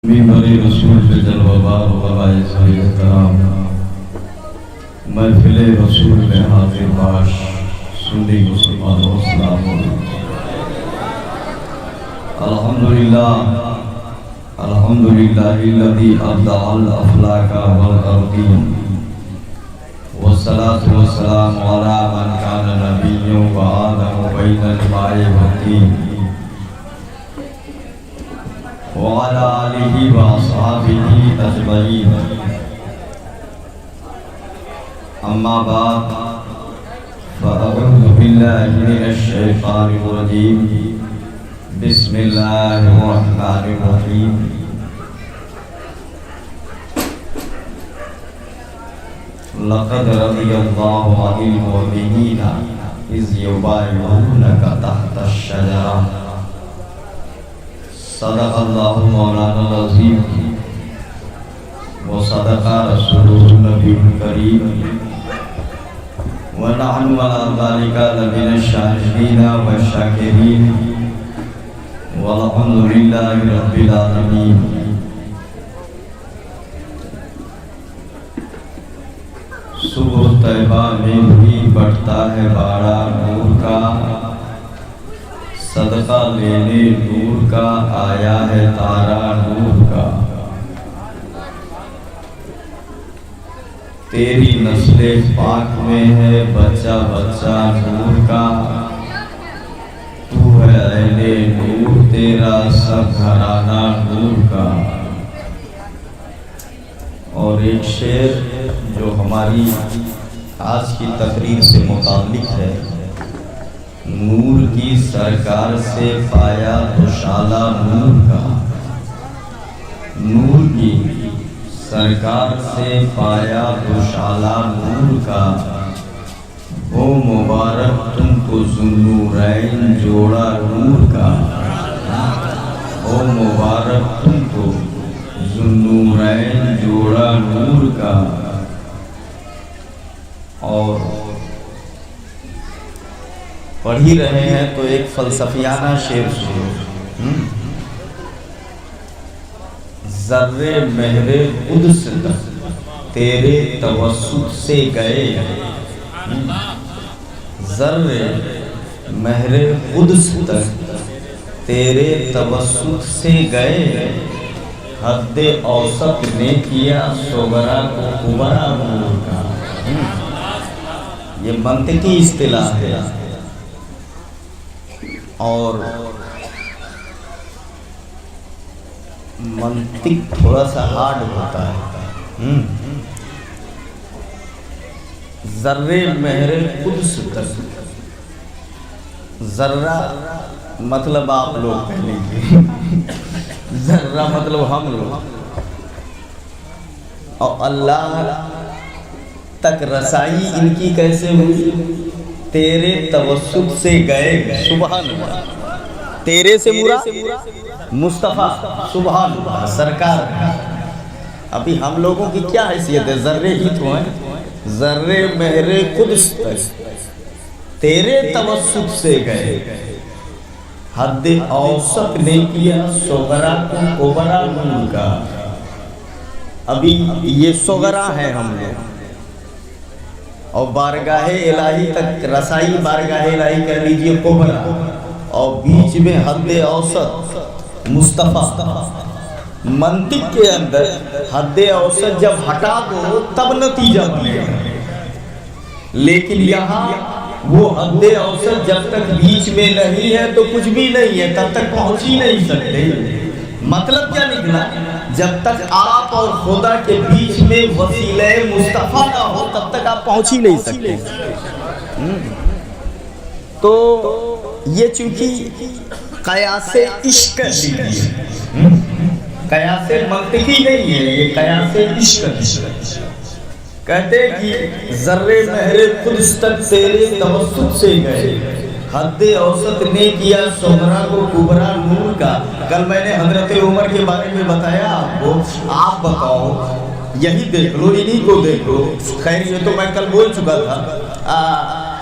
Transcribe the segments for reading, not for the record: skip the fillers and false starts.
بری رسول پہ جلوہ بار وبائے سید کرام محفل رسول میں حاضر باش سنی مسلمانوں السلام علیکم۔ الحمدللہ الذی ابدع الافلاک والارضین والصلاة والسلام علی من کان نبی وآدم بین الماء والطین وعلى آله وأصحابه أجمعين أما بعد فأعوذ بالله من الشيطان الرجيم بسم الله الرحمن الرحيم لقد رضي الله عن المؤمنين إذ يبايعونك تحت الشجرة صدق اللہ مولانا العظیم وصدق رسوله النبی الکریم ونحن على ذلك لمن الشاهدين والشاکرین والحمد للہ رب العالمین۔ صبح طیبہ میں بھی بڑھتا ہے باڑا نور کا، صدقہ لینے نور کا آیا ہے تارا نور کا۔ تیری نسل پاک میں ہے بچہ بچہ نور کا، تو ہے اہل نور تیرا سب گھرانہ نور کا۔ اور ایک شعر جو ہماری آج کی تقریر سے متعلق ہے، نور کی سرکار سے پایا دوشالہ نور کا، نور کی سرکار سے پایا دوشالہ نور کا، وہ مبارک تم کو ذوالنورین جوڑا نور کا، وہ مبارک تم کو ذوالنورین جوڑا نور کا۔ اور پڑھ ہی رہے ہیں تو ایک فلسفیانہ شعر سنو۔ ذرے مہر قدس تک تیرے توسط سے گئے، ذرے مہر قدس تک تیرے توسط سے گئے، حد اوسط نے کیا صغرا کو کبرا نور کا۔ یہ منطقی اصطلاح ہے اور منطق تھوڑا سا ہارڈ ہوتا ہے۔ ذرے مہر قدس تک، ذرہ مطلب آپ لوگ کہہ لیجیے، ذرہ مطلب ہم لوگ، اور اللہ تک رسائی ان کی کیسے ہوئی؟ تیرے توسط سے گئے، سبحان اللہ۔ تیرے سے مراد مصطفیٰ، سبحان اللہ، سرکار۔ ابھی ہم لوگوں کی کیا حیثیت ہے؟ ذرے ہی تو ہیں۔ ذرے مہر قدس تک تیرے توسط سے گئے، حد اوسط نے کیا صغرا کو کبرا نور کا۔ ابھی یہ صغرا ہیں ہم لوگ، اور بارگاہ الہی تک رسائی، بارگاہ الہی کہہ لیجئے کبرا، اور بیچ میں حد اوسط مصطفیٰ۔ منطق کے اندر حد اوسط جب ہٹا دو تب نتیجہ بنے گا، لیکن یہاں وہ حد اوسط جب تک بیچ میں نہیں ہے تو کچھ بھی نہیں ہے، تب تک پہنچ ہی نہیں سکتے۔ مطلب کیا نکلا؟ جب تک آپ اور خدا کے بیچ میں وسیلہ مصطفیٰ نہ ہو تب تک آپ پہنچ ہی نہیں سکتے۔ تو یہ چونکہ قیاس عشق کر لیجیے، قیاس منطقی نہیں ہے، یہ قیاس عشق ہے۔ کہتے کہ ذرے مہر قدس تک تیرے توسط سے گئے، حد اوسط نے کیا صغرا کو کبرا نور کا۔ کل میں نے حضرت عمر کے بارے میں بتایا آپ کو، آپ بتاؤ، یہی دیکھ لو، انہی کو دیکھ لو۔ خیر یہ تو میں کل بول چکا تھا،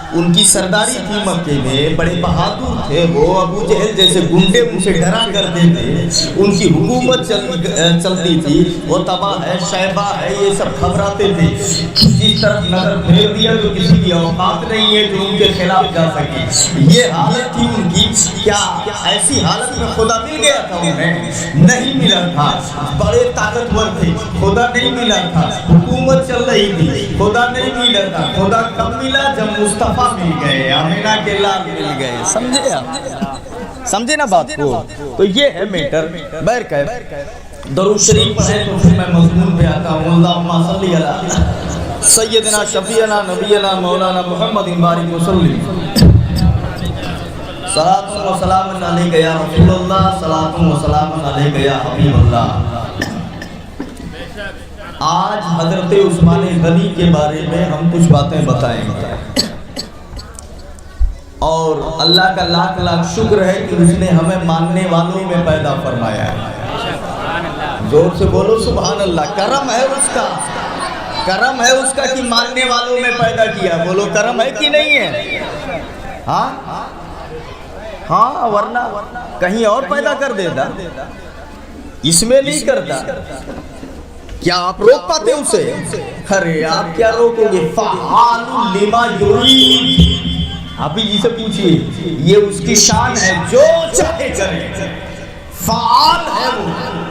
ان کی سرداری تھی مکے میں، بڑے بہادر تھے وہ، ابو جہل جیسے گنڈے ان سے ڈرا کرتے تھے، ان کی حکومت چلتی تھی، وہ تباہ ہے شیبہ ہے یہ سب گھبراتے تھے، جس طرف نظر پھیر دیا تو کسی کی اوقات نہیں ہے جو ان کے خلاف جا سکے، یہ حالت تھی ان کی۔ کیا ایسی حالت میں خدا مل گیا تھا انہیں؟ نہیں ملا تھا، بڑے طاقتور تھے، خدا نہیں ملا تھا، حکومت چل رہی تھی، خدا نہیں ملا تھا، خدا کب ملا؟ جب مصطفیٰ مل گئے، آمینہ کے لال مل گئے، سمجھے آپ؟ سمجھے نا بات کو؟ تو یہ ہے میٹر۔ بہرکیف درود شریف پڑھیں تو پھر میں مضمون پہ آتا ہوں۔ اللہم صلی علی سیدنا شفیعنا نبینا مولانا محمد بارک وسلم، صلاۃ و سلام علیک یا رسول اللہ، صلاۃ و سلام علیک یا حبیب اللہ۔ آج حضرت عثمان غنی کے بارے میں ہم کچھ باتیں بتائیں گے، اور اللہ کا لاکھ لاکھ شکر ہے کہ اس نے ہمیں ماننے والوں میں پیدا فرمایا ہے۔ زور سے بولو سبحان اللہ۔ کرم ہے اس کا، کرم ہے اس کا کہ ماننے والوں میں پیدا کیا۔ بولو کرم ہے کہ نہیں ہے؟ ہاں ہاں، ورنہ کہیں اور پیدا کر دیتا، اس میں نہیں کرتا۔ کیا آپ روک پاتے اسے؟ ارے آپ کیا روکو گے؟ فعال لما یرید، آپ ہی جی سے پوچھئے، یہ اس کی شان ہے، جو چاہے کرے، فعال ہے وہ،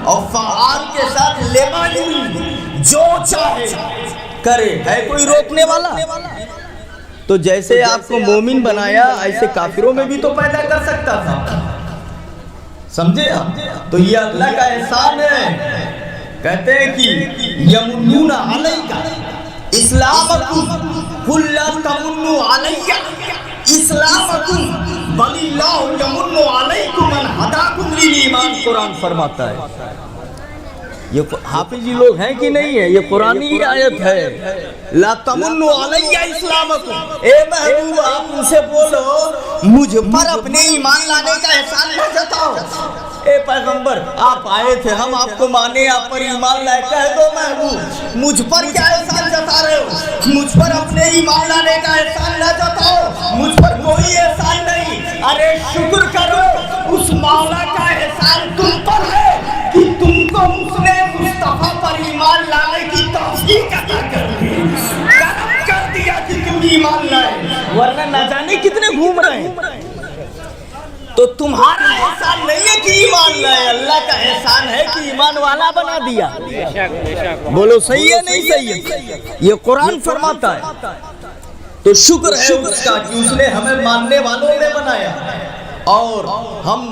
اور فعال کے ساتھ لما یرید، جو چاہے کرے۔ ہے کوئی روکنے والا؟ تو جیسے آپ کو مومن بنایا ایسے کافروں میں بھی تو پیدا کر سکتا تھا، سمجھے آپ؟ تو یہ اللہ کا احسان ہے۔ کہتے ہیں کہ یمنون علیک اسلامکم قل لا تمنوا علی اسلامکم بل اللہ یمن علیکم ان ہداکم للایمان، قرآن فرماتا ہے۔ یہ حافظی لوگ ہیں کہ نہیں ہے؟ یہ قرآنی آیت ہے، لا تمنوا علی اسلامکم۔ اے محبوب آپ ان سے بولو مجھ پر اپنے ایمان لانے کا احسان نہ جتاؤ۔ اے پیغمبر آپ آئے تھے، ہم آپ کو مانے، آپ پر ایمان لائے، کہہ دو محبوب مجھ پر کیا احسان جتا رہے ہو؟ مجھ پر اپنے ایمان لانے کا احسان نہ جتاؤ، مجھ پر کوئی احسان نہیں۔ ارے شکر کرو اس مولا کا احسان تم پر ہے کہ تم کو اس نے مصطفیٰ پر ایمان لانے کی توفیق عطا کر دی، کرم کر دیا کہ تم ایمان لائے، ورنہ نہ جانے کتنے گھوم رہے ہیں۔ تو تمہارا احسان نہیں ہے کہ ایمان لائے، اللہ کا احسان ہے کہ ایمان والا بنا دیا۔ بولو صحیح ہے نہیں صحیح ہے؟ یہ قرآن فرماتا ہے۔ تو شکر ہے اس کا کہ اس نے ہمیں ماننے والوں میں بنایا، اور ہم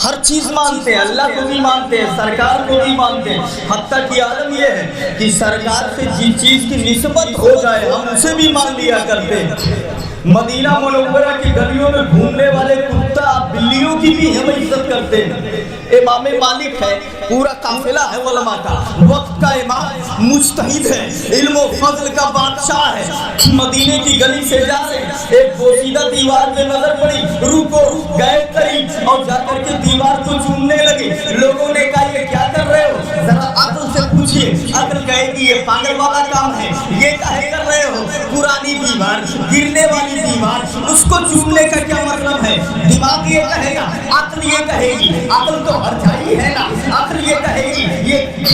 ہر چیز مانتے ہیں، اللہ کو بھی مانتے ہیں، سرکار کو بھی مانتے ہیں، حتیٰ کہ عالم یہ ہے کہ سرکار سے جس چیز کی نسبت ہو جائے ہم اسے بھی مان لیا کرتے ہیں۔ مدینہ منورہ کی گلیوں میں گھومنے والے کتا بلیوں کی بھی ہم عزت کرتے ہیں۔ امام مالک ہے، پورا قافلہ ہے علماء کا، وقت کا امام، مجتہد ہے، علم و فضل کا بادشاہ ہے، مدینے کی گلی سے جا رہے، ایک بوسیدہ دیوار پہ نظر پڑی، رکو، گئے قریب اور جا کر کے دیوار کو چومنے لگے۔ لوگوں نے کہا یہ کیا کر رہے ہو؟ ذرا عقل سے پوچھئے۔ عقل کہے کہ یہ پاگل والا کام ہے، یہ کہے کر رہے ہو؟ پرانی دیوار، گرنے والی دیوار، اس کو چومنے کا کیا مطلب ہے؟ دماغ یہ کہے گا، عقل یہ کہے گی، عقل تو ہر جائی ہے نا، عقل یہ کہے گی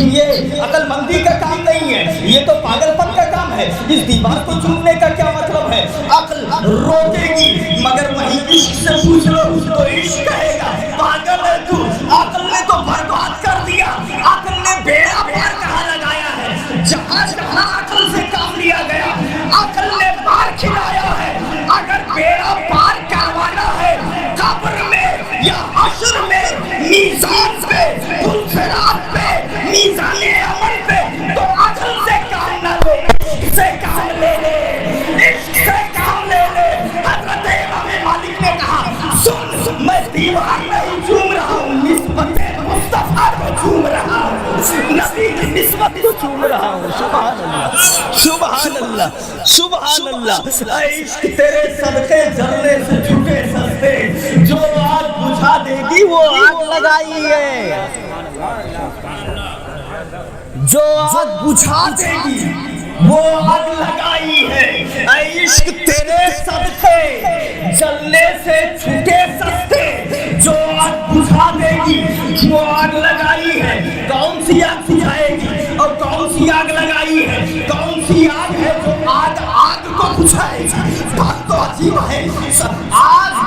یہ عقل مندی کا کام نہیں ہے، یہ تو پاگل پن کا کام ہے، اس دیوار کو چومنے کا کیا مطلب ہے؟ عقل روکے گی، مگر وہی عشق سے پوچھ لو تو عشق کہے گا پاگل ہے تو۔ عقل نے تو برباد کر دیا، عقل نے بیڑا پار کہاں لگایا ہے، جہاں جہاں عقل سے کام لیا گیا عقل نے پار کھلایا ہے۔ اگر بیڑا پار کروانا ہے قبر میں یا حشر میں، میزان پہ، پلفرات پہ، میزان عمل پہ، تو عقل سے کام نہ لے، عشق سے کام لے لے، عشق سے کام لے لے۔ حضرت امام مالک نے کہا سن میں دیوار نہیں چوم رہا ہوں، نسبت مصطفیٰ کو چوم رہا ہوں، نبی کی نسبت کو چوم رہا ہوں۔ سبحان اللہ سبحان اللہ سبحان اللہ۔ اے عشق تیرے صدقے جلنے سے چھٹے سستے، جو آگ بجھا دے گی وہ آگ لگائی ہے، جو آگ بجھا دے گی وہ آگ لگائی ہے، اے عشق تیرے صدقے جلنے سے چھوٹے سستے، جو آگ بجھا دے گی وہ آگ لگائی ہے، کون سی آگ بجھائے گی اور کون سی آگ لگائی ہے، کون سی آگ ہے جو آگ کو بجھائے گی؟ بات تو عجیب ہے، آگ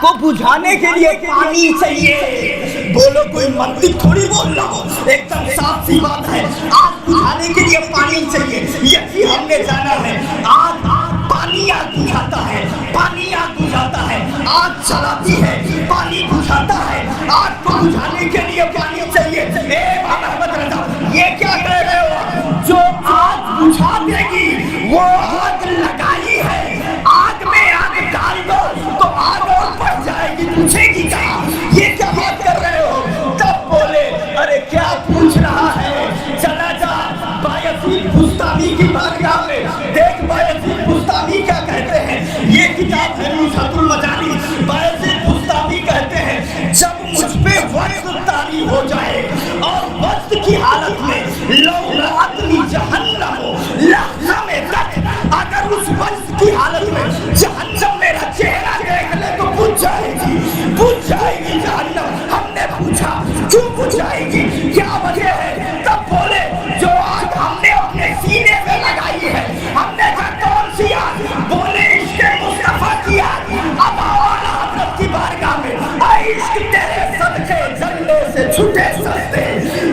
کو بجھانے کے لیے پانی چاہیے، بولو کوئی منطق تھوڑی بول رہا ہو، ایک دم صاف سی بات ہے، آگ بجھانے کے لیے پانی چاہیے، یہی ہم نے جانا ہے، آگ پانی آگ بجھاتا ہے، پانی آگ بجھاتا ہے، آگ جلاتی ہے، پانی بجھاتا ہے، آگ کو بجھانے کے لیے پانی چاہیے۔ اے بابا احمد رضا یہ کیا کہہ رہے ہو؟ جو آگ بجھا دے گی وہ آگ لگائی ہے، آگ میں آگ ڈال دو تو آگ اور بڑھ جائے گی، پوچھے گی کیا؟ یہ کیا بات کر رہے ہو؟ تب بولے ارے کیا پوچھ رہا ہے، چلا جا بایزید بستامی کی بارگاہ میں، دیکھ بایزید بستامی کیا کہتے ہیں، یہ کتاب ہے نزہۃ المجانی، بایزید بستامی کہتے ہیں جب مجھ پہ وقت طاری ہو جائے اور وقت کی حالت میں لو رأتنی جہنم لحظہ میں تک، اگر اس وقت کی حالت میں جہنم میرا چہرہ دیکھ لے تو بجھ جائے گی، بجھ جائے گی جہنم۔ ہم نے پوچھا کیوں بجھ جائے گی، کیا وجہ ہے؟ تب بولے جو آگ ہم نے اپنے سینے میں لگائی ہے، ہم نے کہا کون سی آگ؟ بولے عشق مصطفیٰ کی آگ، اب اعلیٰ حضرت کی بارگاہ میں، اے عشق تیرے صدقے جلنے سے چھوٹے سستے،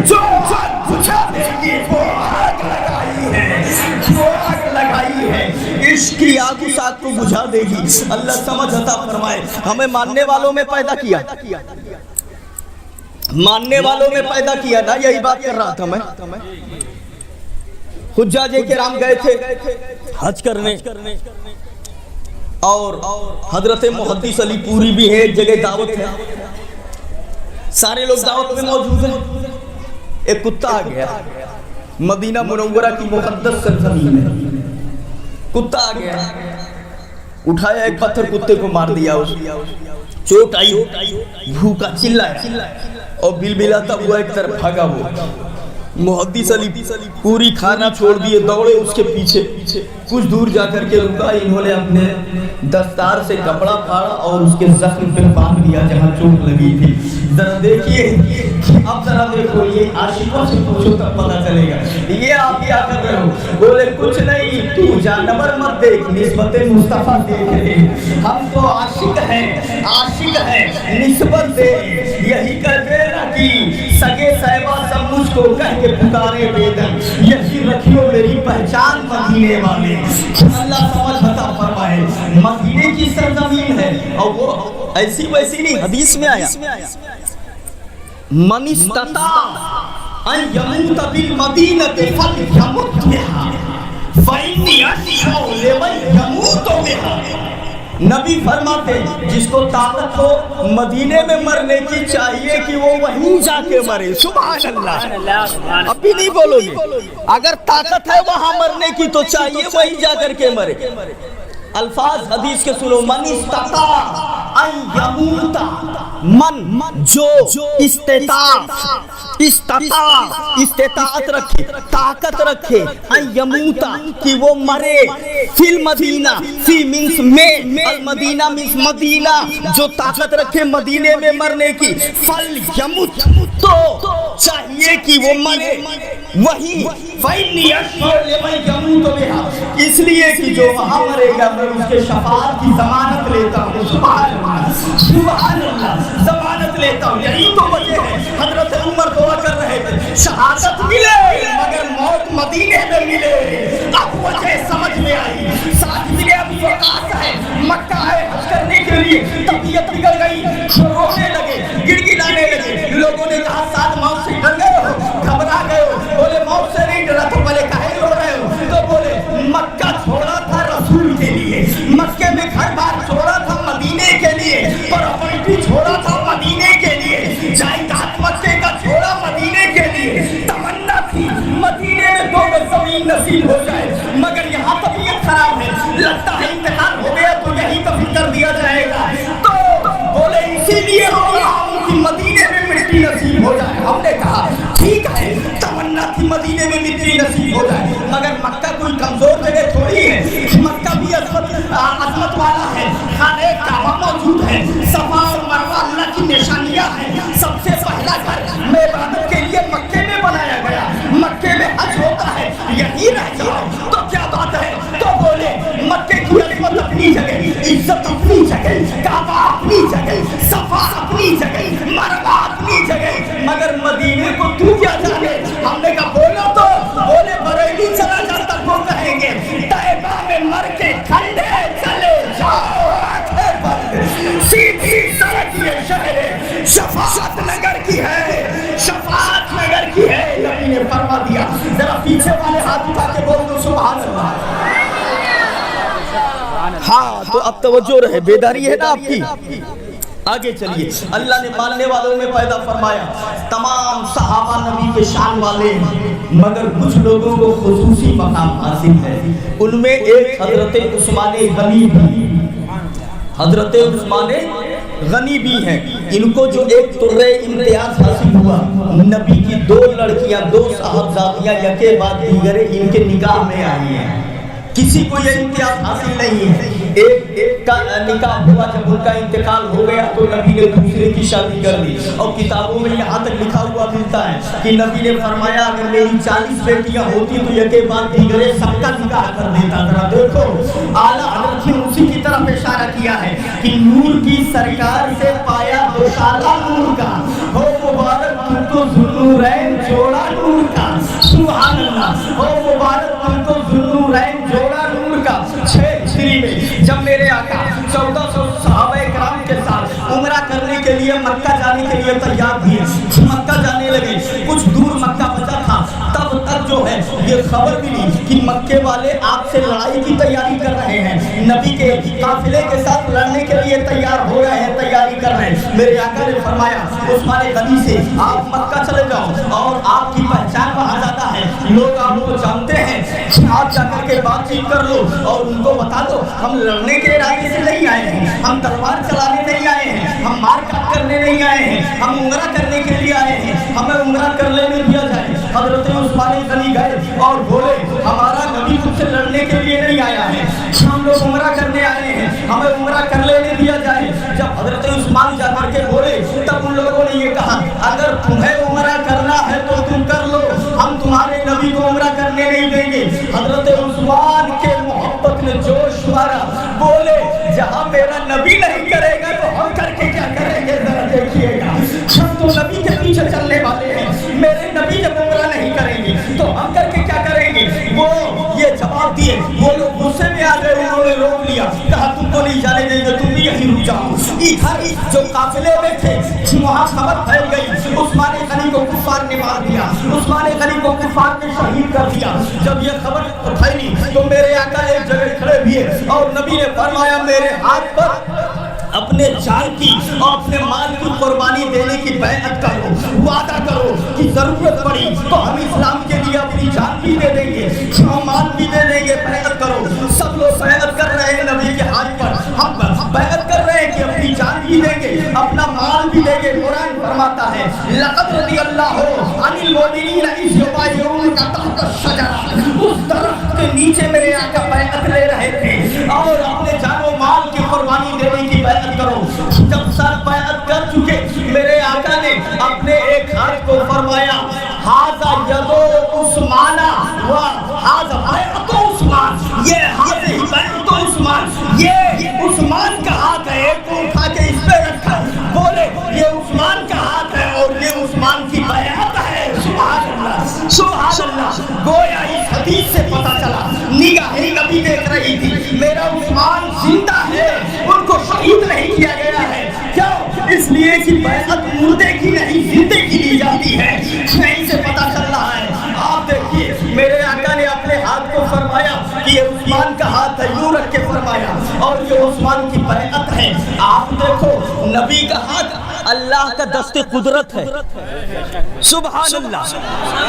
جو آگ بجھا دے گی وہ آگ لگائی ہے، وہ آگ لگائی ہے، عشق کی آگ اس آگ کو بجھا دے گی۔ اللہ سمجھ عطا فرمائے، ہمیں ماننے والوں میں پیدا کیا، ماننے والوں میں پیدا کیا نا، یہی بات کر رہا تھا میں۔ حجاج کرام گئے تھے حج کرنے، اور حضرت محدث علی پوری بھی ہے، ایک جگہ دعوت ہے، سارے لوگ دعوت میں موجود ہیں، ایک کتا آ گیا، مدینہ منورہ کی مقدس سرزمین میں کتا آ گیا، اٹھایا ایک پتھر کتے کو مار دیا، چوٹ آئی، بھوکا چلایا اور بل بلاتا ہوا ایک طرف بھاگا ہوا۔ محدث علی پوری کھانا چھوڑ دیے، دوڑے اس کے پیچھے، کچھ دور جا کر کے رکا، انہوں نے اپنے دستار سے کپڑا پھاڑا اور اس کے زخم پہ باندھ دیا جہاں چوٹ لگی تھی۔ ذرا دیکھیے، اب ذرا دیکھو، یہ عاشقوں سے پوچھو تب پتہ چلے گا یہ آپ کیا کر رہے ہو۔ بولے کچھ نہیں، تو جانور مت دیکھ، نسبت مصطفیٰ دیکھ رہے، ہم تو عاشق ہیں، عاشق ہیں، نسبت دے، یہی کر دے نا کہ سگے صحبہ سب مجھ کو کہہ کے پکارے بیدن، یہی رکھیو میری پہچان مدینے والے۔ اللہ سمجھ عطا فرمائے، مدینے کی سرزمین ہے، اور وہ ایسی ویسی نہیں، حدیث میں آیا من استطاع ان یموت بالمدینۃ فلیمت بہا فإنی اشفع لمن یموت بہا۔ نبی فرماتے جس کو طاقت ہو مدینے میں مرنے کی چاہیے کہ وہ وہیں جا کے مرے۔ سبحان اللہ، اب بھی نہیں بولو گے، اگر طاقت ہے وہاں مرنے کی تو چاہیے وہیں جا کر کے مرے۔ الفاظ حدیث کے سنو، من استطاع ان یموت، من جو استطاعت رکھے، طاقت رکھے، ان یموت کہ وہ مرے، فی المدینہ، فی مینس میں، المدینہ مینس مدینہ، جو طاقت رکھے مدینے میں مرنے کی، فل یموت تو چاہیے کہ وہ مرے وہی، فإنی اشفع لمن یموت بہا، اس لیے کہ جو وہاں مرے گا میں اس کے شفاعت کی ضمانت لیتا ہوں۔ سبحان اللہ، سبحان اللہ، ضمانت لیتا ہوں۔ یہی تو وجہ ہے حضرت عمر دعا کر رہے تھے شہادت ملے مگر موت مدینے میں ملے۔ اب وجہ سمجھ میں آئی، ساتھ ملے، اب وقت ہے، مکہ ہے حج کرنے کے لیے، طبیعت بگڑ گئی، رونے لگے، گڑ گڑانے لگے، لوگوں نے کہا ساتھ موت سے ڈر گئے ہو، گھبرا گئے ہو، بولے موت سے نہیں ڈرا تو بولے کہے رو رہے ہو، تو بولے مکہ چھوڑا تھا رسول کے لیے، مکے میں گھر بار چھوڑا تھا مدینے کے لیے، پراپرٹی چھوڑا تھا مدینے کے لیے، جائیداد مکے کا چھوڑا مدینے کے لیے، تمنا تھی مدینے میں 2 گز زمین نصیب ہو جائے، مگر یہاں طبیعت خراب ہے، لگتا ہے انتقال ہو گیا تو یہی دفن کر دیا جائے گا، تو بولے اسی لیے رو رہا ہوں کہ مدینے میں مٹی نصیب ہو جائے۔ ہم نے کہا ٹھیک ہے، تمنا تھی مدینے میں مٹی نصیب ہو جائے، مگر مکہ کوئی نے فرما دیا. ذرا پیچھے والے ہاتھ اٹھا کے بول دو سبحان اللہ. ہاں تو اب توجہ رہے, بیداری ہے نا آپ کی. آگے چلیے. اللہ نے ماننے والوں میں پیدا فرمایا, تمام صحابہ نبی کے شان والے ہیں, مگر کچھ لوگوں کو خصوصی مقام حاصل ہے. ان میں ایک حضرت عثمان غنی بھی, حضرت عثمان غنی بھی ہیں. ان کو جو ایک طرح امتیاز حاصل ہوا, نبی کی 2 لڑکیاں 2 صاحبزادیاں یکے بعد دیگرے ان کے نکاح میں آئی ہیں. کسی کو یہ امتیاز حاصل نہیں ہے. ایک کا نکاح ہوا, جب ان کا انتقال ہو گیا تو نبی نے دوسرے کی شادی کر دی. اور کتابوں میں یہاں تک لکھا ہوا ملتا ہے کہ نبی نے فرمایا اگر میری 40 بیٹیاں ہوتی تو یکے بعد دیگرے سب کا نکاح کر دیتا. ذرا دیکھو, اعلیٰ حضرت نے اسی کی طرف اشارہ کیا ہے کہ نور کی سرکار سے پایا دوشالہ نور کا, ہو مبارک تم کو ذوالنورین جوڑا نور کا. سبحان اللہ. ہو مبارک تم کو ذوالنورین جوڑا نور کا. 6 ہجری میں جب میرے آقا 1400 صحابہ کرام کے ساتھ عمرہ کرنے کے لیے مکہ جانے کے لیے تیار تھے, مکہ جانے لگے, کچھ دور مکہ بچا تھا, تب تک جو ہے یہ خبر ملی کہ مکے والے آپ سے لڑائی کی تیاری کر رہے ہیں, نبی کے قافلے کے ساتھ لڑنے کے لیے تیار ہو رہے ہیں, تیاری کر رہے ہیں. میرے آقا نے فرمایا عثمان غنی سے آپ مکہ چلے جاؤ اور آپ کی پہچان وہاں جاتا ہے, لوگ آپ کو جانتے ہیں, آپ جا کر کے بات چیت کر لو اور ان کو بتا دو ہم لڑنے کے ارادے سے نہیں آئے ہیں, ہم تلوار چلانے نہیں آئے ہیں, ہم مار کاٹ کرنے نہیں آئے ہیں, ہم عمرہ کرنے کے لیے آئے ہیں, ہمیں عمرہ کر لینے دیا جائے. حضرت عثمان غنی گئے اور بولے ہمارا نبی تم سے لڑنے کے لیے نہیں آیا ہے, ہم لوگ عمرہ کرنے آئے ہیں, ہمیں عمرہ کر لینے دیا جائے. جب حضرت عثمان جا کر کے بولے تب ان لوگوں نے یہ کہا اگر تمہیں عمرہ کرنا ہے تو تم کر لو, ہم تمہارے نبی کو عمرہ کرنے نہیں دیں گے. حضرت عثمان کے محبت نے جوش مارا, بولے جہاں میرا نبی نہیں کرے گا تو ہم کر کے کیا کریں گے, ذرا دیکھیے گا, ہم تو نبی کے پیچھے چلنے والے ہیں, میرے نبی جب عمرہ نہیں کریں گے تو ہم کر کے کیا کریں گے. وہ یہ جواب دیے, وہ لوگ غصے میں آ گئے, انہوں نے روک لیا, کہا تم کو نہیں جانے دیں گے, تم بھی یہیں رک جاؤ. ادھر جو قافلے میں تھے وہاں خبر پھیل گئی, عثمان غنی کو کفار نے مار دیا, عثمان غنی کو کفار نے شہید کر دیا. جب یہ خبر پھیلی تو میرے آقا ایک جگہ کھڑے ہوئے اور نبی نے فرمایا میرے ہاتھ پر اپنے جان کی اور اپنے مال کی قربانی دینے کی بیعت کرو, وعدہ کرو کہ ضرورت پڑی تو ہم اسلام کے لیے اپنی جان بھی دے دیں گے, ہم مال بھی دے دیں گے, بیعت کرو. سب لوگ بیعت کر رہے ہیں نبی کے ہاتھ پر, ہم بیعت کر رہے ہیں کہ اپنی جان بھی دیں گے, اپنا مال بھی دیں گے. قرآن فرماتا ہے لقد رضی اللہ عن المؤمنین اذ یبایعونک تحت الشجرہ, اس درخت کے نیچے میرے آقا بیعت لے رہے تھے اور اپنے جان و مال کی قربانی دینے کی بیعت کرو. جب سر بیعت کر چکے میرے آقا نے اپنے ایک ہاتھ کو فرمایا ھذا ید عثمان و ھذا بیعت عثمان, یہ ہاتھ ہی بیعت عثمان, یہ عثمان کا ہاتھ ہے. ایک کو اٹھا کے اس پہ رکھا, بولے یہ عثمان کا ہاتھ ہے اور یہ عثمان کی بیعت ہے. سبحان اللہ, سبحان اللہ. گویا اس حدیث سے پتہ چلا نگاہیں نبی دیکھ رہی تھی میرا عثمان زندہ ہے, ان کو شہید نہیں کیا گیا ہے. کیوں؟ اس لیے کہ بیعت مردے کی نہیں زندے کی لی جاتی ہے. نہیں سے پتہ چل رہا ہے. آپ دیکھیے میرے آقا نے اپنے ہاتھ کو فرمایا کہ یہ عثمان کا ہاتھ ہے, یوں رکھ کے فرمایا, اور یہ عثمان کی بیعت ہے. آپ دیکھو نبی کا ہاتھ اللہ کا دست قدرت ہے. سبحان اللہ,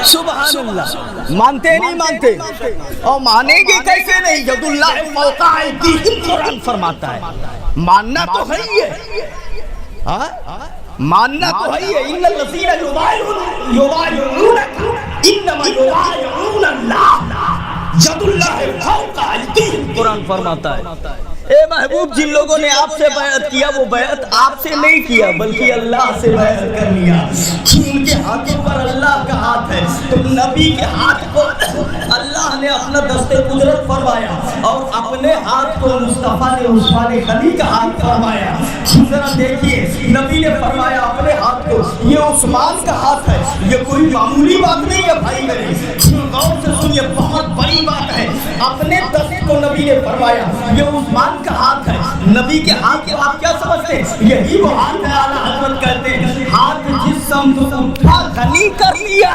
سبحان اللہ. مانتے نہیں مانتے, اور مانیں گے کیسے نہیں, ید اللہ فوق ایدیہم قرآن فرماتا ہے. ماننا تو ہے ہی ہے, ماننا تو ہے ہی ہے. ان الذین یبایعونک انما یبایعون اللہ ید اللہ فوق ایدیہم قرآن فرماتا ہے. اے محبوب, جن لوگوں نے آپ سے بیعت کیا وہ بیعت آپ سے نہیں کیا بلکہ اللہ سے بیعت کر لیا. ان کے ہاتھوں پر اللہ کا ہاتھ ہے تو نبی کے ہاتھ کو اللہ نے اپنا دست قدرت فرمایا اور اپنے ہاتھ کو مصطفیٰ نے عثمان غنی کا ہاتھ فرمایا. ذرا دیکھیے نبی نے فرمایا اپنے ہاتھ کو یہ عثمان کا ہاتھ ہے. یہ کوئی معمولی بات نہیں ہے بھائی میرے, غور سے سنیے, بہت بڑی بات ہے. اپنے دست کو نبی نے فرمایا یہ عثمان کا ہاتھ ہے. نبی کے ہاتھ کو آپ کیا سمجھتے ہیں, یہی وہ ہاتھ ہے اعلیٰ حضرت کہتے ہیں ہاتھ جس سمت اٹھا غنی کر لیا.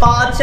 5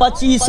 25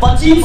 25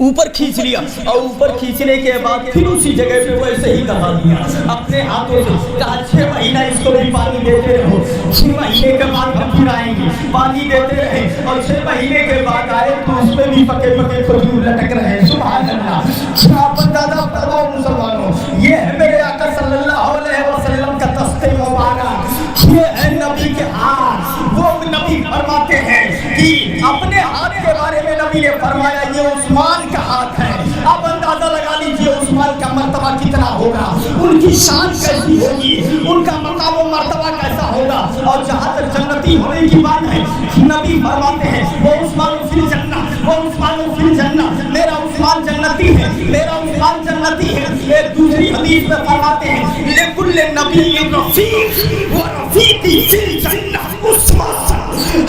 اوپر کھینچ لیا اور اوپر کھینچنے کے بعد پھر اسی جگہ پہ ویسے ہی دبا دیا اپنے ہاتھوں سے. کہا 6 مہینہ اس کو بھی پانی دیتے رہو. 6 مہینے کے بعد ہم پھر آئیں گے, پانی دیتے رہے اور 6 مہینے کے بعد آئے تو اس میں بھی پکے پکے کھجور لٹک رہے. سبحان اللہ. آپ اندازہ کرو مسلمانوں, یہ ہے میرے آقا صلی اللہ علیہ وسلم کا دستے مبارک, یہ ہے نبی کے ہاتھ. وہ نبی فرماتے ہیں کہ اپنے ہاتھ کے بارے میں نبی نے فرمایا یہ عثمان کا ہاتھ ہے. اب اندازہ لگا لیجیے عثمان کا مرتبہ کتنا ہوگا, ان کی شان کیسی ہوگی, ان کا مقام و مرتبہ کیسا ہوگا. اور جہاں تک جنتی ہونے کی بات ہے, نبی فرماتے ہیں وہ عثمان فی الجنہ, وہ عثمان فی الجنہ, میرا عثمان جنتی ہے, میرا عثمان جنتی ہے. ایک دوسری حدیث میں فرماتے ہیں لکل نبی رفیق ورفیقی فی الجنہ عثمان.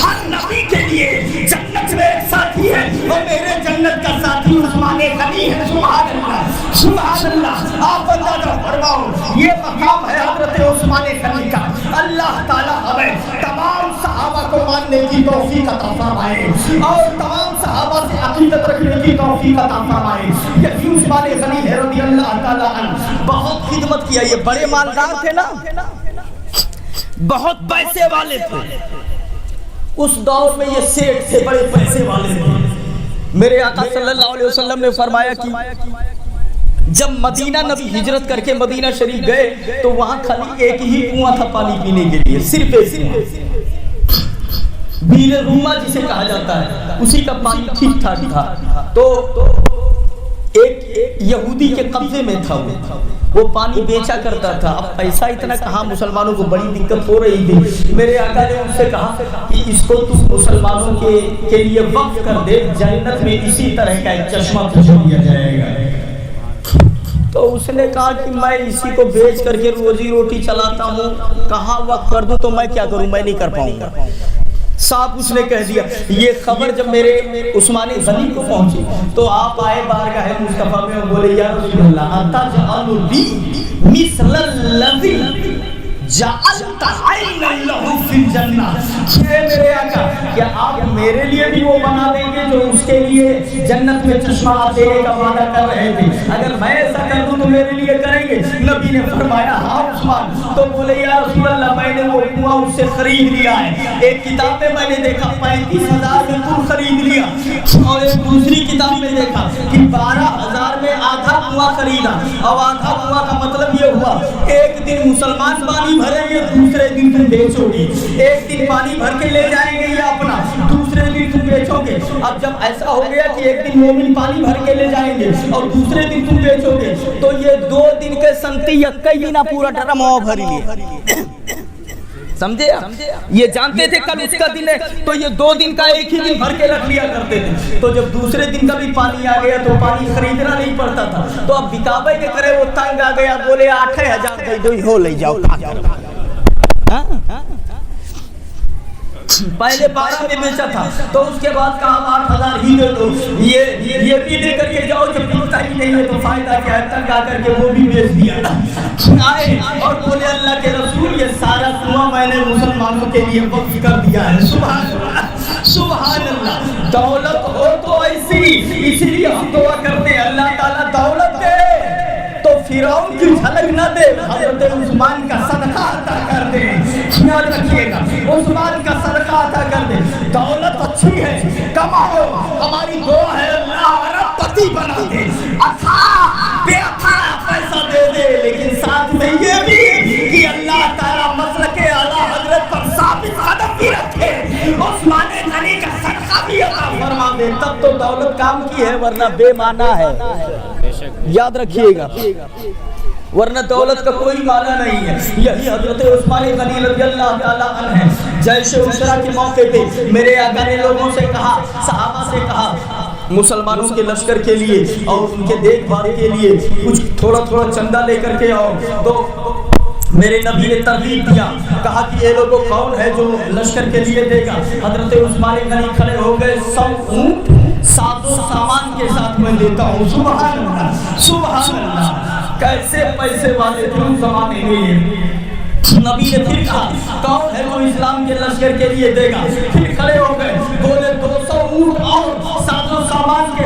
ہر نبی کے لیے جنت میں ایک ساتھی ہے اور میرے جنت کا ساتھی عثمان غنی ہے. سبحان اللہ, سبحان اللہ. آپ اندازہ فرماؤ یہ مقام ہے حضرت عثمان غنی کا. اللہ تعالیٰ ہمیں تمام صحابہ کو ماننے کی توفیق عطا فرمائے اور تمام صحابہ سے عقیدت رکھنے کی توفیق عطا فرمائے. یہ عثمان غنی ہے رضی اللہ تعالیٰ عنہ, بہت خدمت کیا. یہ بڑے مالدار تھے نا, بہت پیسے والے تھے. اس دور میں یہ سیٹ تھے, بڑے پیسے والے تھے. میرے آقا صلی اللہ علیہ وسلم نے فرمایا کہ جب مدینہ نبی ہجرت کر کے مدینہ شریف گئے تو وہاں خالی ایک ہی کنواں تھا پانی پینے کے لیے, صرف ایک کنواں, بیر روما جسے کہا جاتا ہے, اسی کا پانی ٹھیک ٹھاک تھا. تو ایک یہودی کے قبضے میں تھا, وہ پانی بیچا کرتا تھا. اب پیسہ اتنا کہاں, مسلمانوں کو بڑی دقت ہو رہی تھی. میرے آقا نے ان سے کہا کہ اس کو تم مسلمانوں کے لیے وقف کر دے, جنت میں اسی طرح کا ایک چشمہ تجھے دیا جائے گا. تو اس نے کہا کہ میں اسی کو بیچ کر کے روزی روٹی چلاتا ہوں, کہاں وقف کر دوں, تو میں کیا کروں, میں نہیں کر پاؤں گا. صاحب اس نے کہہ دیا. یہ خبر جب میرے عثمان غنی کو پہنچی تو آپ آئے بارگاہ مصطفیٰ میں اور بولے یا رسول اللہ اتجعل لی مثل الذی جعلت عینا لہ فی الجنہ. میرے آقا کیا آپ میرے لیے بھی وہ بنا دیں گے جو اس کے لیے جنت میں چشمہ دینے کا وعدہ کر رہے تھے؟ اگر میں ایسا کر دوں تو میرے لیے کریں گے؟ نبی نے فرمایا ہاں عثمان. تو بولے یا رسول اللہ میں نے وہ کنواں اس سے خرید لیا ہے. ایک کتاب میں نے دیکھا 35,000 میں کل خرید لیا, اور ایک دوسری کتاب میں دیکھا کہ 12,000 میں آدھا کنواں خریدا. اور آدھا کنواں کا مطلب یہ ہوا ایک دن مسلمان پانی بھریں گے, دوسرے دن تم بیچو گے. ایک دن پانی بھر کے لے جائیں گے یا اپنا, دوسرے دن تم بیچو گے. اب جب ایسا ہو گیا کہ ایک دن مومن پانی بھر کے لے جائیں گے اور دوسرے دن تم بیچو گے, تو یہ 2 دن کے سنتی یکئی بھی نہ پورا ڈرم ہوا بھری لیے. سمجھے؟ یہ جانتے تھے کل اس کا دن ہے, تو یہ 2 دن کا ایک ہی دن بھر کے رکھ لیا کرتے تھے. تو جب دوسرے دن کا بھی پانی آ گیا تو پانی خریدنا نہیں پڑتا تھا. تو اب بکابے کے کرے وہ تنگ آ گیا, بولے 8,000 دے دو ہو لے جاؤ. پہلے 12 میں بیچا تھا, تو اس کے بعد کہا 8,000 ہی دے دو. یہ بھی دے کر کے جاؤ, جب ملتا ہی نہیں ہے تو فائدہ کیا ہے. تنگ آ کر کے وہ بھی بیچ دیا. آئے اور بولے اللہ کے رسول یہ سارا کنواں میں نے مسلمانوں کے لیے وقف کر دیا ہے. سبحان اللہ, سبحان اللہ. دولت ہو تو ایسی, اسی لیے ہم دعا کرتے ہیں اللہ تعالیٰ دولت دے تو فرعون کی جھلک نہ دے, حضرت عثمان کا صدقہ عطا کر دے. یاد رکھیے گا, عثمان کا صدقہ عطا کر دے. دولت اچھی ہے, کماؤ, ہماری دعا ہے اللہ ارب پتی بنا دے, اچھا بے اچھا پیسہ دے دے, لیکن ساتھ میں یہ بھی کہ اللہ تعالیٰ مسلک اعلیٰ حضرت پر ثابت قدم بھی رکھے, عثمان غنی کا صدقہ بھی عطا فرما دے. تب تو دولت کام کی ہے, ورنہ بے معنی ہے. یاد رکھیے گا, ورنہ دولت کا کوئی معنی نہیں ہے. یہی حضرت عثمان غنی رضی اللہ تعالیٰ عنہ ہے. جیش عسرہ کے موقع پہ میرے آقا نے لوگوں سے کہا, صحابہ سے کہا مسلمانوں کے لشکر کے لیے اور ان کے دیکھ بھال کے لیے کچھ تھوڑا تھوڑا چندہ لے کر کے آؤ. تو میرے نبی نے ترغیب دیا, کہا کہ یہ لوگوں کون ہے جو لشکر کے لیے دے گا. حضرت عثمان غنی کھڑے ہو گئے, 100 اونٹ ساتوں سامان کے ساتھ میں دیتا ہوں. سبحان اللہ, سبحان اللہ. کیسے پیسے والے تھے اس زمانے میں. نبی نے پھر کہا کون ہے جو اسلام کے لشکر کے لیے دے گا. پھر کھڑے ہو گئے, بولے 200 اونٹ اور ساتوں سامان کے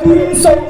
300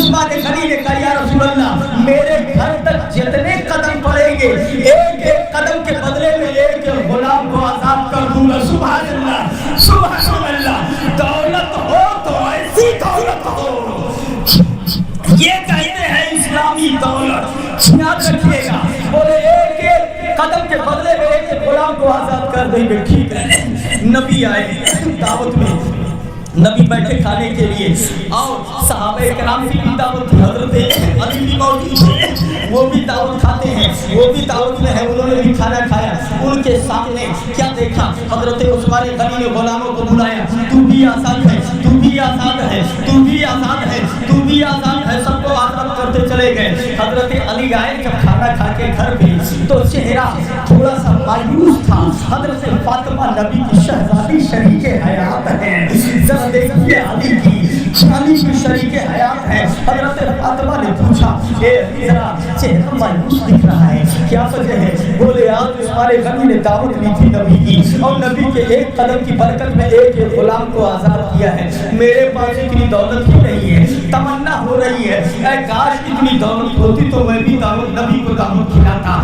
عثمان غنی نے کہا یا رسول اللہ میرے گھر تک جتنے قدم پڑیں گے ایک ایک قدم کے بدلے میں ایک غلام کو آزاد کر دوں گا. سبحان اللہ سبحان اللہ. دولت ہو تو ایسی دولت ہو, یہ کہتے ہیں اسلامی دولت. یاد رکھیے گا, بولے ایک ایک قدم کے بدلے میں ایک غلام کو آزاد کر دیں گے. ٹھیک ہے. نبی آئے دعوت میں, نبی بیٹھے کھانے کے لیے, اور صحابہ کرام کی بھی دعوت, حضرت علی بھی موجود تھے, وہ بھی دعوت کھاتے ہیں, وہ بھی دعوت میں ہے, انہوں نے بھی کھانا کھایا. ان کے سامنے کیا دیکھا, حضرت عثمان غنی نے غلاموں کو بلایا, تو بھی آزاد ہے, تو بھی آزاد ہے, تو بھی آزاد ہے, تو بھی آزاد ہے, سب کو آزاد کرتے چلے گئے. حضرت علی آئے جب کھانا کھا کے گھر پہ تو چہرہ تھوڑا سا مایوس تھا. حضرت فاطمہ نبی کی شہزادی شریک حیات ہے, دیکھیے علی کی شریک حیات ہے. حضرت فاطمہ نے پوچھا اے ذرا چہرہ مایوس دکھ رہا ہے, کیا وجہ ہے؟ بولے آج عثمان غنی نے دعوت لی تھی نبی کی, اور نبی کے ایک قدم کی برکت میں ایک غلام کو آزاد کیا ہے. میرے پاس اتنی دولت ہی نہیں ہے, تمنا ہو رہی ہے اے کاش اتنی دولت ہوتی تو میں بھی دعوت نبی کو دعوت کھلاتا,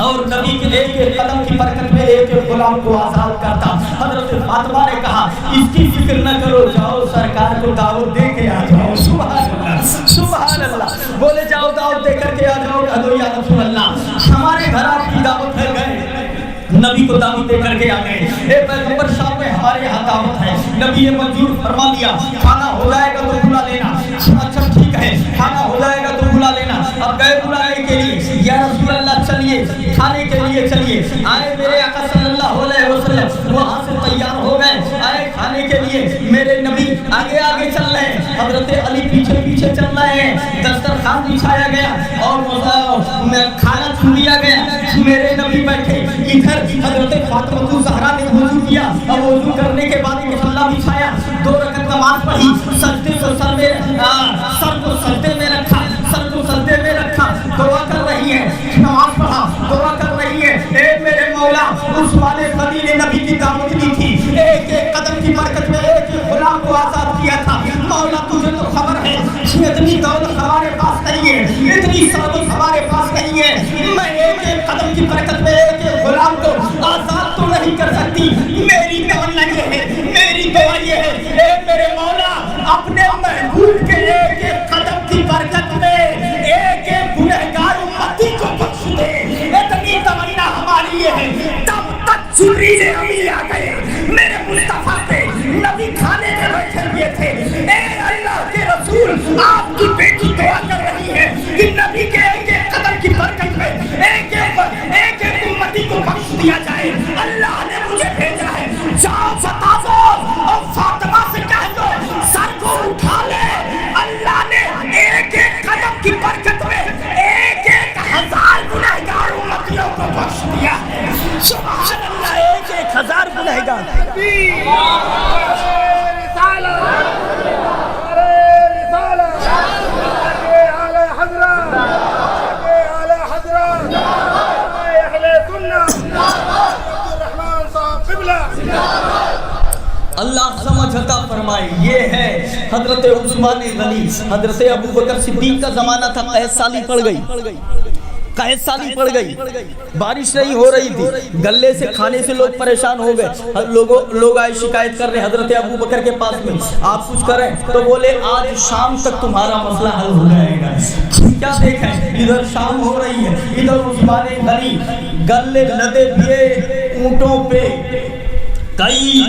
اور نبی کے ایک ایک قدم کی برکت میں ایک ایک غلام کو آزاد کرتا. حضرت فاطمہ نے کہا اس کی فکر نہ کرو, جاؤ سرکار کو دعوت دے کے آ جاؤ. سبحان اللہ سبحان اللہ. بولے جاؤ دعوت دے کر کے آ جاؤ. کہہ دو یا رسول اللہ ہمارے گھر آپ کی دعوت ہے. گئے نبی کو دعوت دے کر کے آ گئے. اے پیغمبر صاحب میں ہمارے یہاں دعوت ہے. نبی نے منظور فرما لیا, کھانا ہو جائے گا تو بلا لینا. اچھا ٹھیک ہے, کھانا ہو جائے گا تو بلا لینا. اب گئے بلانے کے لیے, یا رسول اللہ چلیے کھانے کے لیے چلیے. آئے میرے آقا صلی اللہ علیہ وسلم وہاں سے تیار ہو گئے, آئے کھانے کے لیے. میرے نبی آگے آگے چل رہے ہیں, حضرت علی پیچھے پیچھے چل رہے ہیں. دسترخوان بچھایا گیا اور کھانا چھو لیا گیا. میرے نبی بیٹھے ادھر, حضرت فاطمہ زہرا نے وضو کیا, اور وضو کرنے کے بعد مصلی بچھایا, 2 رکعت نماز پڑھی, سجدے کو سر میں, سر کو سجدے میں رکھا, سر کو سجدے میں رکھا, دعا کر رہی ہے, نماز پڑھا, دعا کر رہی ہے. اے میرے مولا, عثمان غنی نے نبی کی دعوت دی تھی, ایک ایک قدم کی برکت میں ایک ایک غلام کو آزاد کیا تھا. مولا تجھے تو خبر ہے اتنی دولت ہمارے پاس نہیں ہے, اتنی سعادت ہمارے پاس نہیں ہے, میں ایک ایک قدم کی برکت میں ایک ایک غلام کو آزاد تو نہیں کر سکتی. میری تمنا یہ ہے, میری دعا یہ ہے, اے میرے مولا اپنے محبوب کے ایک ایک قدم کی برکت میں ایک ایک گنہگار امتی کو بخش دے. اتنی تمنا ہماری یہ ہے. تب تک جبریل امین آ گئے میرے مصطفیٰ پہ. نبی کھانے میں بیٹھے ہوئے تھے. اے اللہ کے رسول, آپ کی بیٹی دعا کر رہی ہے کہ نبی کے ایک ایک قدم کی برکت میں ایک ایک امتی کو بخش دیا جائے. اللہ نے مجھے بھیجا ہے, جاؤ بتاؤ اور فاطمہ سے کہہ دو سر کو اٹھا لے. اللہ نے ایک ایک قدم کی برکت میں ایک ایک 1000 گنہگار امتیوں کو بخش دیا ہے. سبحان اللہ, ایک ایک 1000 گنہگار. اللہ سمجھ عطا فرمائے. یہ ہے حضرت عثمان غنی. حضرت ابو بکر صدیق کا زمانہ تھا, قحط سالی پڑ گئی, قحط سالی پڑ گئی, بارش نہیں ہو رہی تھی, گلے سے کھانے سے لوگ پریشان ہو گئے. لوگ آئے شکایت کر رہے حضرت ابو بکر کے پاس میں, آپ کچھ کریں تو بولے آج شام تک تمہارا مسئلہ حل ہو جائے گا. کیا دیکھیں, ادھر شام ہو رہی ہے, ادھر عثمان غنی گلے لدے دیے اونٹوں پہ, کئی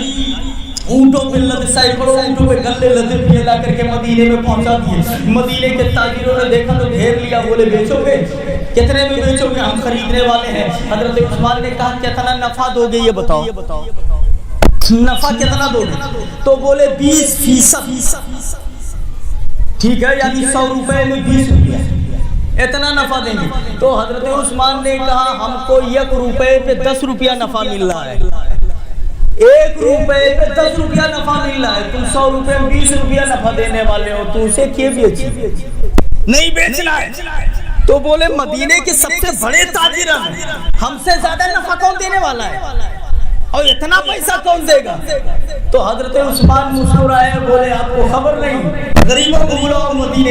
اونٹوں پہ لدے, سینکڑوں اونٹوں پہ گلے لدے دیے لا کر کے مدینے میں پہنچا دیے. مدینے کے تاجروں نے دیکھا تو گھیر لیا, بولے بیچو گے, کتنے میں بیچو گے, ہم خریدنے والے ہیں. حضرت عثمان نے کہا کتنا نفع دو گے, یہ بتاؤ نفع کتنا دو گے؟ تو بولے 20%. ٹھیک ہے, یعنی 100 روپے میں 20 روپیہ, اتنا نفع دیں گے. تو حضرت عثمان نے کہا ہم کو 1 روپے پہ 10 روپیہ نفع مل رہا ہے, 1 روپے پہ 10 روپیہ نفع مل رہا ہے, تم 100 روپے میں 20 روپیہ نفع دینے والے ہو, تو اسے کیے بیچی, نہیں بیچنا ہے. تو بولے مدینے کے سب سے بڑے تاجر ہیں, ہم سے زیادہ نفع کون دینے والا ہے, اور اتنا پیسہ کون دے گا؟ تو حضرت عثمان مسکرائے, بولے آپ کو خبر نہیں, غریبوں کو بلاؤ مدینے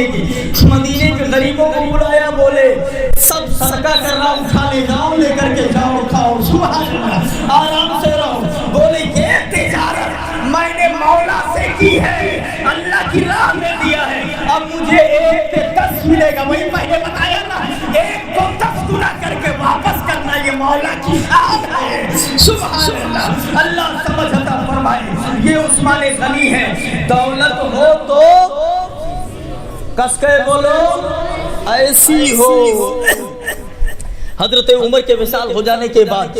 مدینے کے غریبوں کو بلایا، بولے سب صدقہ کر رہا ہوں، اٹھا لے جاؤ، لے کر کے جاؤ، کھاؤ، سبحان اللہ، آرام سے رہو۔ بولے یہ تجارت میں نے مولا سے کی ہے، اللہ کی راہ میں دیا ہے، اب مجھے 1 پہ 10 ملے گا۔ وہی پہلے بتایا نا، 1 کو 10 گنا کر کے واپس کرنا، یہ مولا کی شان ہے۔ سبحان اللہ، اللہ سمجھ عطا فرمائے۔ یہ عثمان غنی ہے۔ دولت ہو تو کس کے بولو ایسی ہو۔ حضرت عمر کے وصال ہو جانے کے بعد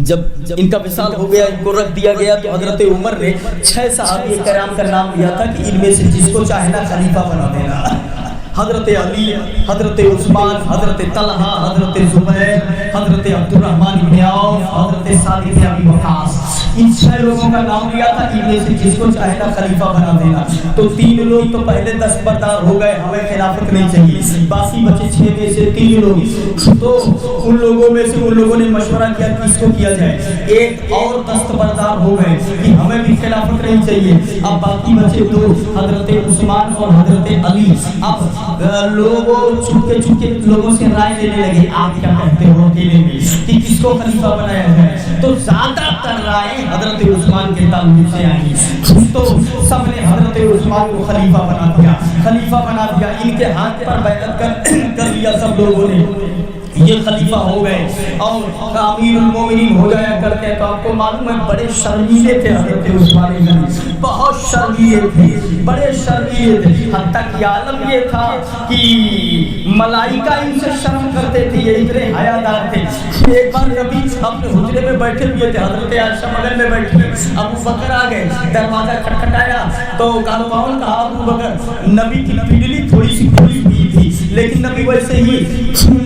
جب ان کا وصال ہو گیا، ان کو رکھ دیا گیا، تو حضرت عمر نے 6 صحابہ کرام کا نام لیا تھا کہ ان میں سے جس کو چاہے نا خلیفہ بنا دینا۔ حضرت علی، حضرت عثمان، حضرت طلحہ، حضرت زبیر، حضرت عبد الرحمن بن عوف، حضرت سعد بن ابی وقاص، ان 6 لوگوں کا نام لیا تھا، ان میں سے جس کو چاہے نا خلیفہ بنا دینا۔ تو 3 لوگ تو پہلے دستبردار ہو گئے، ہمیں خلافت نہیں چاہیے، باقی بچے 6 میں سے 3 لوگ۔ تو ان لوگوں میں سے ان لوگوں نے مشورہ کیا کس کو کیا جائے، ایک اور دستبردار ہو گئے کہ ہمیں بھی خلافت نہیں چاہیے۔ اب باقی بچے 2، حضرت عثمان اور حضرت علی۔ اب لوگوں چپکے لوگوں سے رائے لینے لگے، آپ کیا کہتے ہو اکیلے میں کہ کس کو خلیفہ بنایا جائے؟ تو زیادہ تر رائے حضرت عثمان کے تعلق سے آئی، تو سب نے حضرت عثمان کو خلیفہ بنا دیا، خلیفہ بنا دیا، ان کے ہاتھ پر بیعت کر لیا سب لوگوں نے، یہ خلیفہ ہو گئے اور امیر المومنین ہو جایا کرتے۔ تو آپ کو معلوم ہے بڑے شرمیلے تھے حضرت عثمان غنی، بہت شرمیلے تھے، بڑے شرمیلے تھے، حتیٰ کہ عالم یہ تھا کہ ملائکہ ان سے شرم کرتے تھے، یہ اتنے حیادار تھے۔ ایک بار نبی اپنے حجرے میں بیٹھے ہوئے تھے، حضرت عائشہ بغل میں بیٹھی، ابو بکر آ گئے، دروازہ کھٹکھٹایا تو کہا ابو بکر، نبی کی پنڈلی تھوڑی سی کھلی ہوئی تھی لیکن نبی ویسے ہی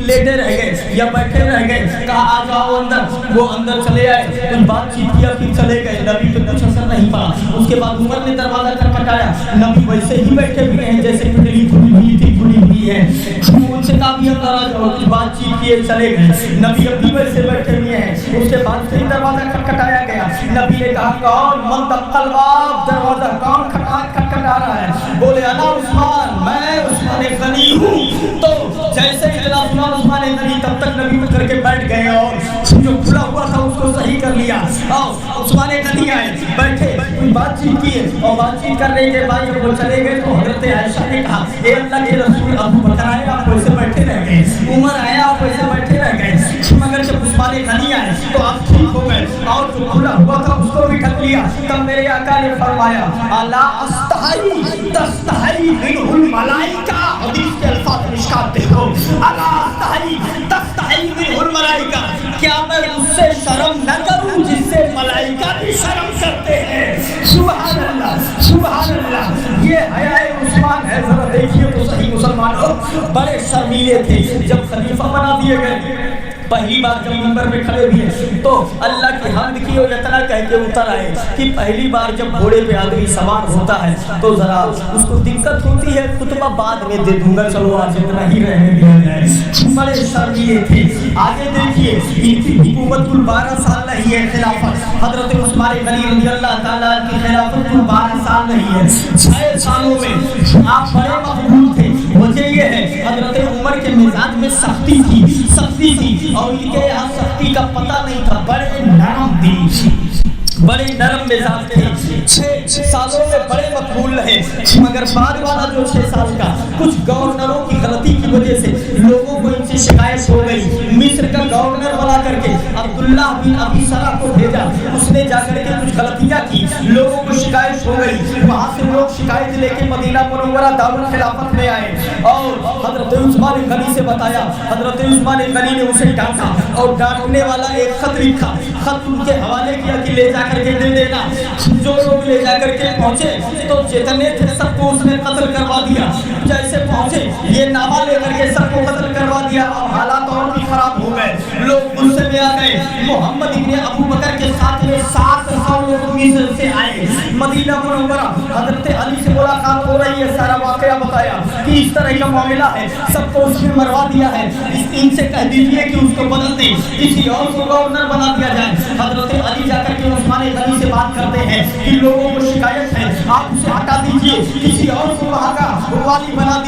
لیٹے رہ گئے یا بیٹھے رہ گئے، کہا آ جاؤ اندر، وہ اندر چلے آئے، کچھ بات چیت کیا پھر چلے گئے، نبی پہ کچھ اثر نہیں پڑا۔ اس کے بعد عمر نے دروازہ کھٹکھٹایا، نبی ویسے ہی بیٹھے ہوئے ہیں جیسے پنڈلی کھلی ہوئی تھی، کھلی ہوئی ہے، ان سے کہا بھی اندر آ جاؤ، کچھ بات چیت کیے چلے گئے، نبی اب بھی ویسے بیٹھے ہوئے ہیں۔ اس کے بعد پھر دروازہ کھٹکھٹایا گیا، نبی نے کہا کون من دق الباب، دروازہ کون کھٹکھٹا رہا ہے؟ بولے انا عثمان، میں عثمان غنی ہوں۔ تو جیسے ہی جناب عثمان غنی تب تک نبی پہ کر کے بیٹھ گئے اور جو کھلا ہوا تھا اس کو صحیح کر لیا، اور عثمان غنی آئے، بیٹھے، بات چیت کیے، اور بات چیت کرنے کے بعد جب وہ چلے گئے تو حضرت عائشہ نے کہا اے اللہ کے رسول، ابو بکر آئے آپ ویسے بیٹھے رہ گئے، عمر آیا آپ ویسے بیٹھے رہ گئے، مگر جب عثمان غنی آئے تو آپ ٹھیک ہو گئے اور جو کھلا ہوا تھا اس کو بھی ڈھک لیا۔ تب میرے آقا نے فرمایا الا استحی تستحی منہ الملائکہ، حدیث کے الفاظ مشکات دیکھو، الا استحی تستحی منہ الملائکہ، کیا میں اس سے شرم نہ کروں جس سے ملائکہ بھی شرم کرتے ہیں؟ سبحان اللہ، سبحان اللہ، یہ حیا عثمان ہے، ذرا دیکھیے تو صحیح مسلمانوں، بڑے شرمیلے تھے۔ جب خلیفہ بنا دیے گئے، پہلی بار جب منبر میں کھڑے ہوئے تو اللہ کی حمد کی اور اتنا کہہ کے اتر آئے کہ پہلی بار جب گھوڑے پہ آدمی سوار ہوتا ہے تو ذرا اس کو دقت ہوتی ہے، خطبہ بعد میں دے دوں گا، چلو آج اتنا ہی رہنے دیا جائے۔ بڑے شرمیلے تھے۔ آگے دیکھیے، ان کی حکومت کل 12 سال رہی ہے خلافت، حضرت عثمان غنی رضی اللہ تعالیٰ کی خلافت کل 12 سال رہی ہے۔ 6 سالوں میں آپ بڑے مقبول تھے۔ وجہ یہ ہے حضرت عمر کے مزاج میں سختی تھی اور ان کے یہاں سختی کا پتہ نہیں تھا، بڑے نرم دل، بڑے نرم مزاج تھے۔ 6 سالوں میں بڑے مقبول رہے، مگر بعد والا جو 6 سال کا کچھ گورنروں کی غلطی کی وجہ سے لوگوں کو ان سے شکایت ہو گئی۔ مصر کا گورنر بنا کر کے عبداللہ بن ابی سرح کو بھیجا، اس نے جا کر کے کچھ غلطیاں کی، لوگوں کو شکایت ہو گئی، وہاں سے لوگ شکایت لے کے مدینہ منورہ دارالخلافت میں آئے اور حضرت عثمان غنی سے بتایا۔ حضرت عثمان غنی نے اسے ڈانٹا اور ڈانٹنے والا ایک خط لکھا، خط ان کے حوالے کیا کہ لے جا کر کے دے دینا۔ جو لوگ لے جا کر کے پہنچے تو جتنے تھے سب کو اس نے قتل کروا دیا، جیسے پہنچے یہ نامہ لے کر کے سب کو قتل کروا دیا۔ اب حالات اور بھی خراب ہو گئے، لوگ غصے میں آ گئے۔ محمد ابن ابو بکر کے ساتھ میں 700 لوگ مصر سے آئے مدینہ منورہ، حضرت علی سے ملاقات ہو رہی ہے، سارا واقعہ بتایا کہ اس طرح کا معاملہ ہے، سب کو اس نے مروا دیا ہے، ان سے کہہ دیجئے کہ اس کو بدل دیں، کسی اور کو گورنر بنا دیا جائے۔ حضرت علی جا کر کے عثمان غنی سے بات کرتے ہیں کہ لوگوں کو شکایت ہے، آپ اسے ہٹا دیجئے، کسی اور کو وہاں کا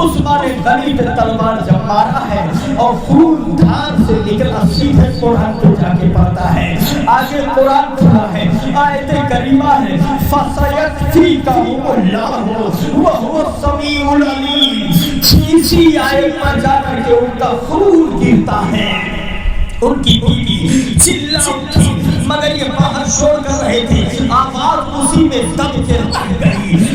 عثمان غنی پہ تلوار جب مارا ہے اور خون دھار سے نکلا، سیدھے قرآن کو جا کے پڑھتا ہے. آگے قرآن پڑھا ہے، آیت کریمہ ہے فَسَيَكْفِيكَهُمُ اللَّهُ وَهُوَ السَّمِيعُ الْعَلِيمُ. اسی آیت پر جا کر کے ان کا خون گرتا ہے، ان کی بیوی چلا اٹھی، مگر یہ باہر شور کر رہے تھے، آواز اسی میں دب کے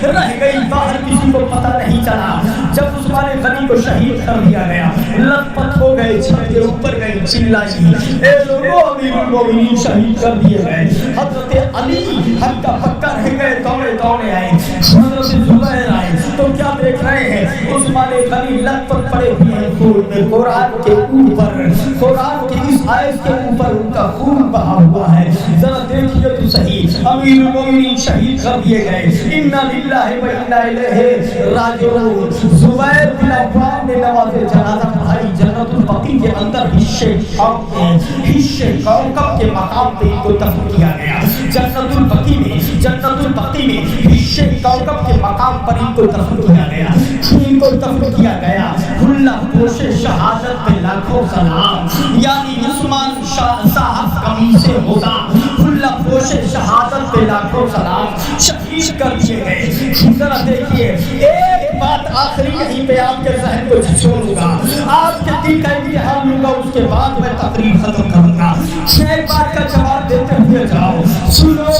رہ گئی، باہر کسی کو پتہ نہیں چلا. جب عثمان غنی کو شہید کر دیا گیا، لت پت ہو گئے، چھت کے اوپر گئی، چلائی اے لوگوں امیر المومنین شہید کر دیے گئے. حضرت علی ہم کا پکا رہ گئے، دوڑے دوڑے آئے. حضرت زبیر آئے تو کیا دیکھ رہے ہیں؟ عثمان غنی لت پت پڑے ہوئے ہیں خون میں، قرآن کے اوپر، قرآن کی اس آیت کے اوپر ان کا خون بہا ہوا ہے. ذرا دیکھیے تو صحیح، امیر المومنین شہید کر دیے گئے. انا للہ و انا الیہ راجعون. زبیر بن عوام نے نماز جنازہ پڑھائی. جنت البقیع کے اندر حصے کوكب کے مقام پہ ان کو دفن کیا گیا. جنت البقیع میں حصے کوكب کے مقام پر ان کو دفن کیا گیا. ان کو دفن کیا گیا. اللہ پوش شہادت پہ لاکھوں سلام. یعنی عثمان صاحب قمیص ہوتا، اللہ پوش شہادت پہ لاکھوں سلام، شہید کر دیے گئے. ذرا دیکھیے، ایک بات آخری یہیں پہ آپ کے ذہن کو چھوڑوں گا، آپ کے دل کا امتحان لوں گا، اس کے بعد میں تقریر ختم کروں گا. ایک بات کا جواب دیتے ہوئے جاؤ. سنو،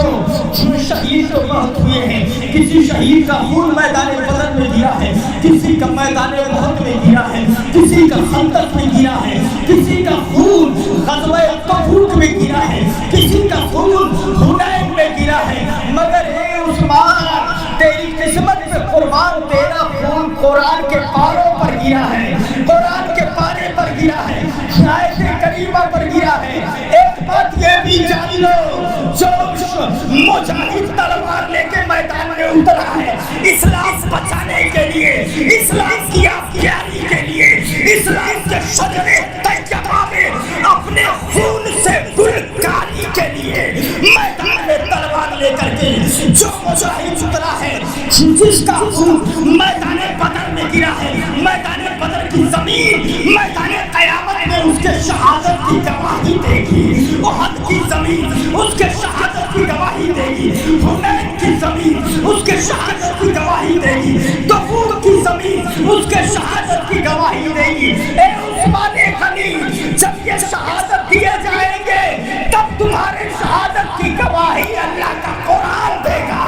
شہید تو بہت ہوئے ہیں، کسی شہید کا خون میدان بدر میں گرا ہے، کسی کا میدان احد میں گرا ہے، کسی کا خندق میں گرا ہے، کسی کا خون غزوہ تبوک میں گرا ہے، کسی کا خون حنین میں گرا ہے. مگر اے عثمان، تیری قسمت پہ قربان، تیرا خون قرآن کے پاروں پر گرا ہے، قرآن کے پارے پر گرا ہے، آیت کریمہ پر گرا ہے. ایک بات یہ بھی جان لو، جو مجاہد تلوار لے کے میدان میں اترا ہے اسلام بچانے کے لیے، اسلام کی آبیاری کے لیے، اسلام کے شجرے طیبہ میں اپنے خون سے گلکاری کے لیے میدان میں تلوار لے کر کے جو مجاہد اترا ہے، جس کا خون میدان بدر میں گرا ہے، میدان بدر کی زمین میدان قیامت میں اس کے شہادت کی گواہی دے گی. احد کی زمین اس کے شہادت کی گواہی دے گی. حنین کی زمین اس کے شہادت کی گواہی دے گی. تبوک کی زمین اس کے شہادت کی گواہی دے گی. اے عثمان غنی، جب یہ شہادت دیے جائیں گے تب تمہارے شہادت کی گواہی اللہ کا قرآن دے گا،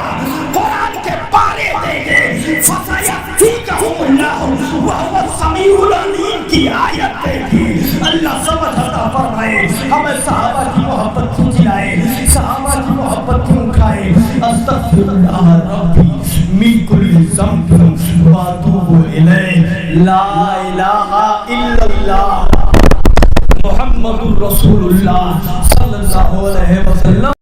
قرآن کے پارے دے گے. فَسَيَكْفِيكَهُمُ اللَّهُ وَهُوَ السَّمِيعُ الْعَلِيمُ کی آیت دے گی. اللہ سمجھ عطا فرمائے، ہمیں صحابہ کی محبت کیوں دلائے، صحابہ کی محبت کیوں کھائے. استغفر اللہ ربی من کل ذنب واتوب الیہ. لا الہ الا اللہ محمد رسول اللہ صلی اللہ علیہ وسلم.